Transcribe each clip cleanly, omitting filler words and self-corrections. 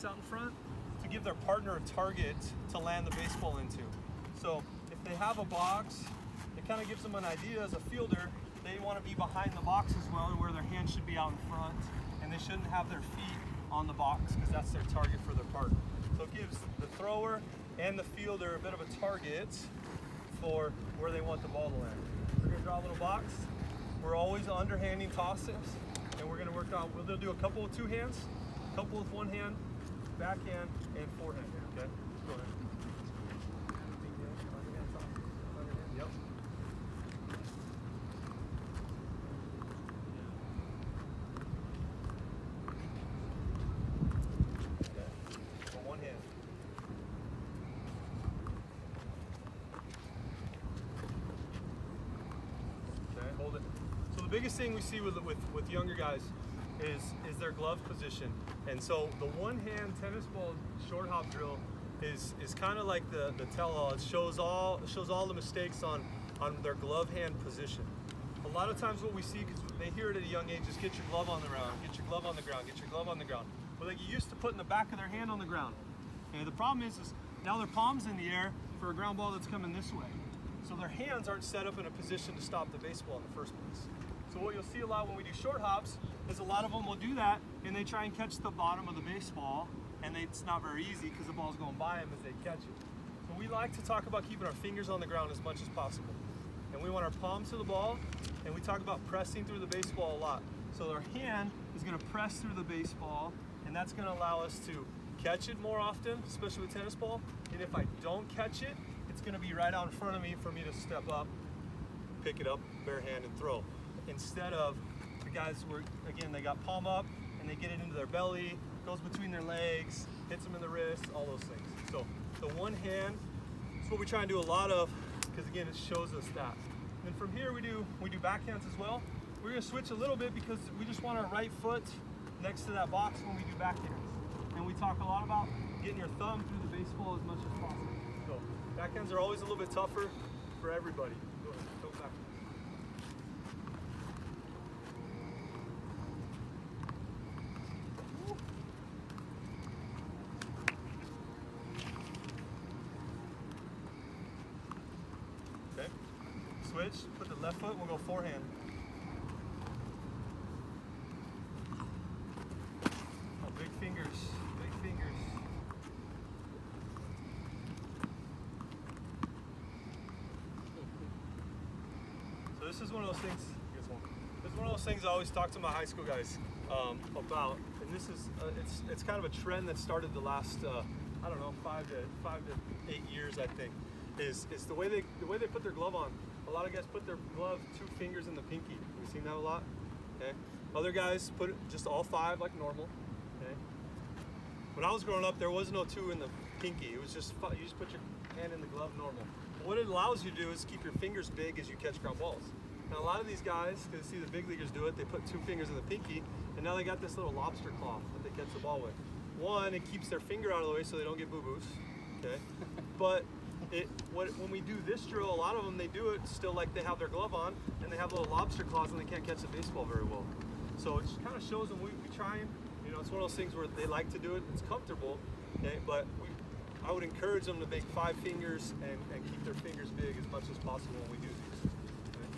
box out in front to give their partner a target to land the baseball into. So if they have a box, it kind of gives them an idea as a fielder. They want to be behind the box as well, where their hands should be out in front, and they shouldn't have their feet on the box because that's their target for their partner. So it gives the thrower and the fielder a bit of a target for where they want the ball to land. We're going to draw a little box. We're always underhanding tosses, and we're going to work on, we'll do a couple with two hands, a couple with one hand, backhand, and forehand. Okay, go ahead. Yep. The biggest thing we see with younger guys is their glove position, and so the one-hand tennis ball short hop drill is kind of like the tell-all. It shows all the mistakes on their glove hand position. A lot of times what we see, because they hear it at a young age, is get your glove on the ground, get your glove on the ground, get your glove on the ground. Well, they get used to putting the back of their hand on the ground. And the problem is now their palm's in the air for a ground ball that's coming this way. So their hands aren't set up in a position to stop the baseball in the first place. So what you'll see a lot when we do short hops is a lot of them will do that and they try and catch the bottom of the baseball, and it's not very easy because the ball's going by them as they catch it. So we like to talk about keeping our fingers on the ground as much as possible. And we want our palms to the ball, and we talk about pressing through the baseball a lot. So our hand is going to press through the baseball, and that's going to allow us to catch it more often, especially with tennis ball. And if I don't catch it, it's going to be right out in front of me for me to step up, pick it up, bare hand, and throw. Instead of the guys where, again, they got palm up and they get it into their belly, goes between their legs, hits them in the wrist, all those things. So the one hand is what we try and do a lot of, because again, it shows us that. And from here we do backhands as well. We're going to switch a little bit because we just want our right foot next to that box when we do backhands. And we talk a lot about getting your thumb through the baseball as much as possible. So backhands are always a little bit tougher for everybody. Go ahead, go back. Okay, switch, put the left foot, we'll go forehand. Oh, big fingers, big fingers. So this is one of those things, this is one of those things I always talk to my high school guys about, and this is, it's kind of a trend that started the last, I don't know, 5 to 8 years, I think. Is the way they put their glove on. A lot of guys put their glove 2 fingers in the pinky. We've seen that a lot. Okay. Other guys put it just all 5 like normal. Okay. When I was growing up, there was no 2 in the pinky. It was just you just put your hand in the glove normal. But what it allows you to do is keep your fingers big as you catch ground balls. Now a lot of these guys, because you see the big leaguers do it, they put 2 fingers in the pinky, and now they got this little lobster claw that they catch the ball with. One, it keeps their finger out of the way so they don't get boo-boos. Okay. But when we do this drill, a lot of them, they do it still like they have their glove on, and they have little lobster claws and they can't catch the baseball very well. So it just kind of shows them we try and, you know, it's one of those things where they like to do it, it's comfortable, okay, but I would encourage them to make 5 fingers and keep their fingers big as much as possible when we do these. Okay.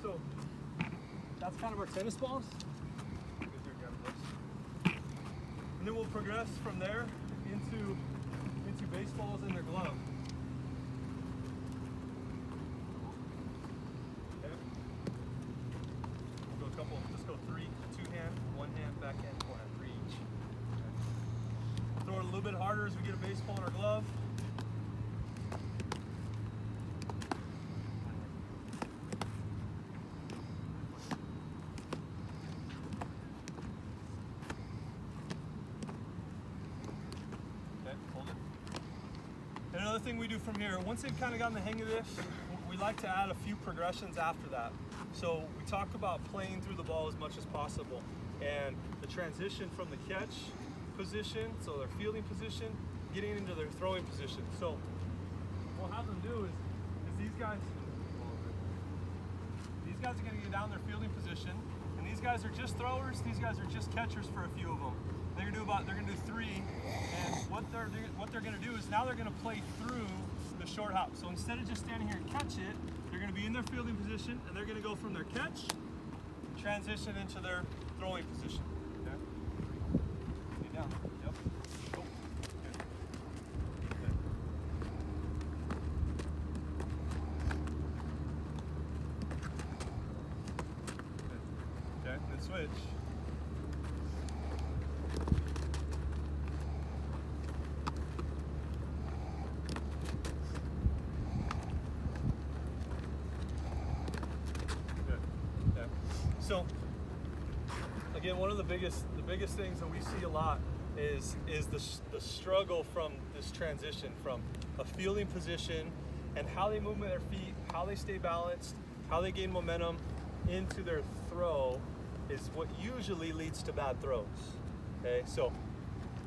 So that's kind of our tennis balls. And then we'll progress from there into baseballs in their glove. Okay. We'll go a couple, just go 3, 2 hand, 1 hand, backhand, forehand, 3 each. Okay. Throw it a little bit harder as we get a baseball in our glove. Another thing we do from here, once they've kind of gotten the hang of this, we like to add a few progressions after that. So we talk about playing through the ball as much as possible, and the transition from the catch position, so their fielding position, getting into their throwing position. So what we'll have them do is these guys are going to get down their fielding position, and these guys are just throwers, these guys are just catchers for a few of them. They're going to do three, and what they're going to do is now they're going to play through the short hop. So instead of just standing here and catch it, they're going to be in their fielding position, and they're going to go from their catch, transition into their throwing position. Okay. Get down. Yep. Go. Okay. Okay. Okay. Then switch. So, again, one of the biggest things that we see a lot is the struggle from this transition from a fielding position and how they move with their feet, how they stay balanced, how they gain momentum into their throw is what usually leads to bad throws. Okay, so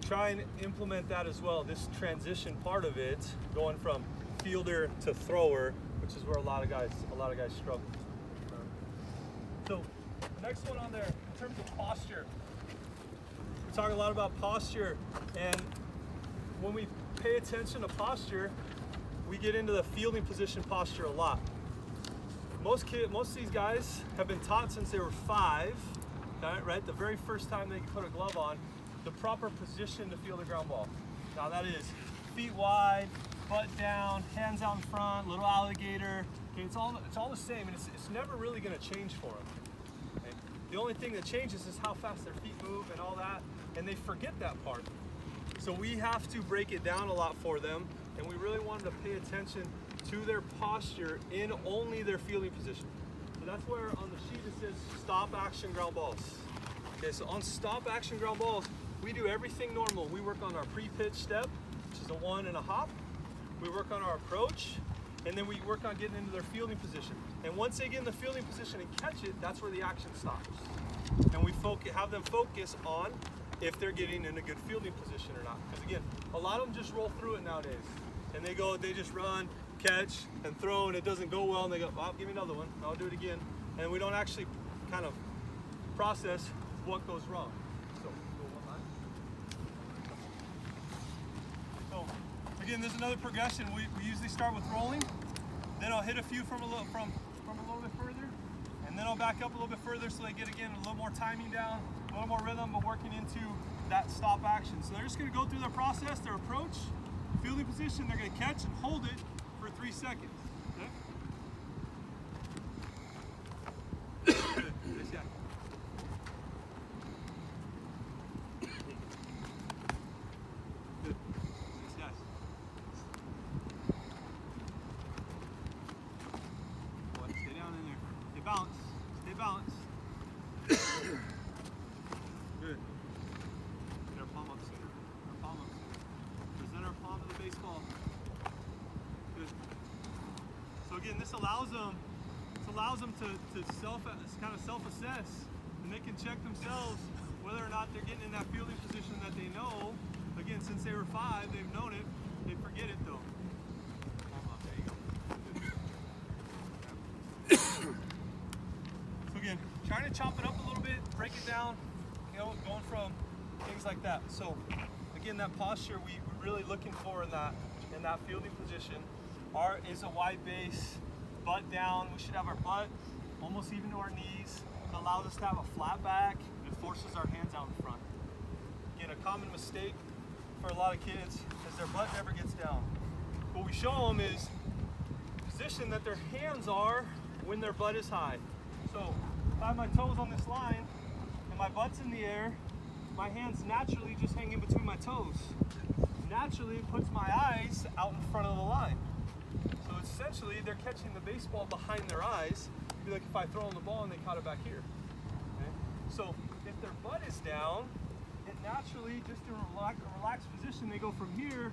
try and implement that as well. This transition part of it, going from fielder to thrower, which is where a lot of guys struggle. So. Next one on there, in terms of posture. We talk a lot about posture, and when we pay attention to posture, we get into the fielding position posture a lot. Most of these guys have been taught since they were 5, right? The very first time they put a glove on, the proper position to field a ground ball. Now that is feet wide, butt down, hands out in front, little alligator. Okay, it's all the same, and it's never really going to change for them. The only thing that changes is how fast their feet move and all that, and they forget that part. So we have to break it down a lot for them, and we really want them to pay attention to their posture in only their fielding position. So that's where on the sheet it says stop action ground balls. Okay, so on stop action ground balls, we do everything normal. We work on our pre-pitch step, which is a 1 and a hop. We work on our approach, and then we work on getting into their fielding position. And once they get in the fielding position and catch it, that's where the action stops. And we have them focus on if they're getting in a good fielding position or not. Because again, a lot of them just roll through it nowadays. And they just run, catch, and throw, and it doesn't go well, and they go, oh, give me another one, I'll do it again. And we don't actually kind of process what goes wrong. So, go one line. So, again, there's another progression. We usually start with rolling, then I'll hit a few from a little bit further, and then I'll back up a little bit further so they get, again, a little more timing down, a little more rhythm, but working into that stop action. So they're just going to go through their process, their approach, fielding position, they're going to catch and hold it for 3 seconds. Okay? Nice guy. Good. Nice guys. Stay down in there. Stay balanced. Stay balanced. Good. Get our palm up center. Our palm up center. Present our palm to the baseball. Good. So again, this allows them to self-assess, and they can check themselves whether or not they're getting in that fielding position that they know. Again, since they were 5, they've known it. They forget it though. Palm up. There you go. So again, trying to chop it up a little bit, break it down, going from things like that. So again, that posture we're really looking for in that fielding position is a wide base, butt down. We should have our butt almost even to our knees. It allows us to have a flat back, and it forces our hands out in front. Again, a common mistake for a lot of kids is their butt never gets down. What we show them is position that their hands are when their butt is high. So if I have my toes on this line and my butt's in the air, my hands naturally just hang in between my toes. Naturally, it puts my eyes out in front of the line. So essentially, they're catching the baseball behind their eyes. It'd be like if I throw them the ball and they caught it back here. Okay? So if their butt is down, it naturally, just in a relaxed position, they go from here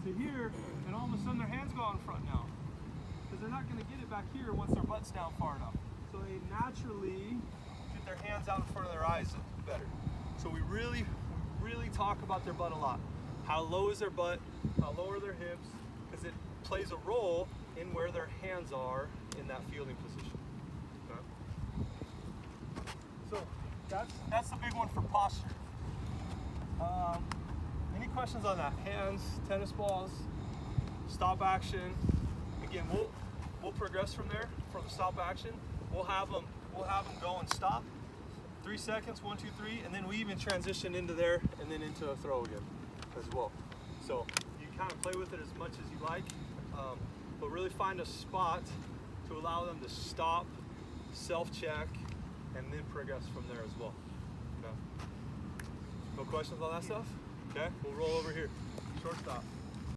to here, and all of a sudden their hands go out in front now. Because they're not going to get it back here once their butt's down far enough. So they naturally get their hands out in front of their eyes better. So we really talk about their butt a lot. How low is their butt? How low are their hips? Because it plays a role in where their hands are in that fielding position. Okay? So that's the big one for posture. questions on that? Hands, tennis balls, stop action. Again, we'll progress from there, from the stop action. We'll have them go and stop. 3 seconds, 1, 2, 3, and then we even transition into there and then into a throw again as well. So you kind of play with it as much as you like, but really find a spot to allow them to stop, self-check, and then progress from there as well. Okay. No questions on that stuff? Okay, we'll roll over here. Shortstop.